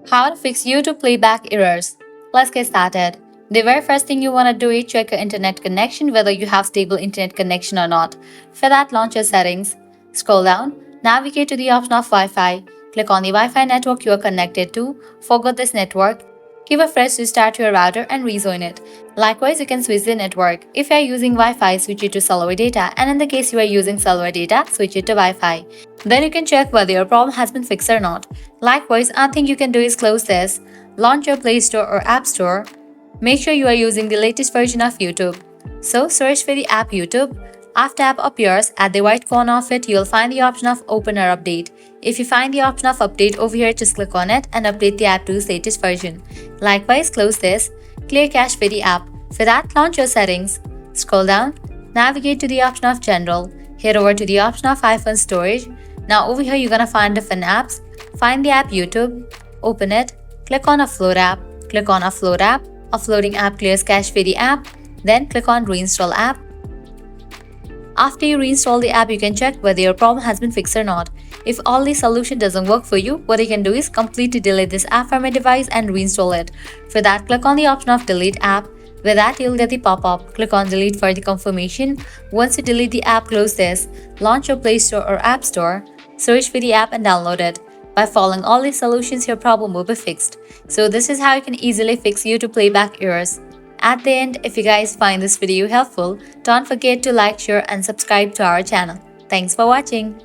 How to fix YouTube playback errors. Let's get started. The very first thing you want to do is check your internet connection, whether you have stable internet connection or not. For that, launch your settings. Scroll down, navigate to the option of Wi-Fi. Click on the Wi-Fi network you are connected to. Forget this network. Give a fresh restart to your router and rejoin it. Likewise, you can switch the network. If you are using Wi-Fi, switch it to cellular data, and in the case you are using cellular data, switch it to Wi-Fi. Then you can check whether your problem has been fixed or not. Likewise, another thing you can do is close this, launch your Play Store or App Store. Make sure you are using the latest version of YouTube. So search for the app YouTube. After app appears, at the right corner of it, you'll find the option of Open or Update. If you find the option of Update over here, just click on it and update the app to its latest version. Likewise, close this, clear cache for the app. For that, launch your settings. Scroll down, navigate to the option of General. Head over to the option of iPhone Storage. Now over here, you're gonna find different apps. Find the app YouTube, open it, click on Offload app, click on Offload app. Offloading app clears cache for the app. Then click on Reinstall app. After you reinstall the app, you can check whether your problem has been fixed or not. If all the solution doesn't work for you, what you can do is completely delete this app from your device and reinstall it. For that, click on the option of Delete app. With that, you'll get the pop-up. Click on Delete for the confirmation. Once you delete the app, close this. Launch your Play Store or App Store. Search for the app and download it. By following all these solutions, your problem will be fixed. So this is how you can easily fix YouTube playback errors. At the end, if you guys find this video helpful, don't forget to like, share and subscribe to our channel. Thanks for watching.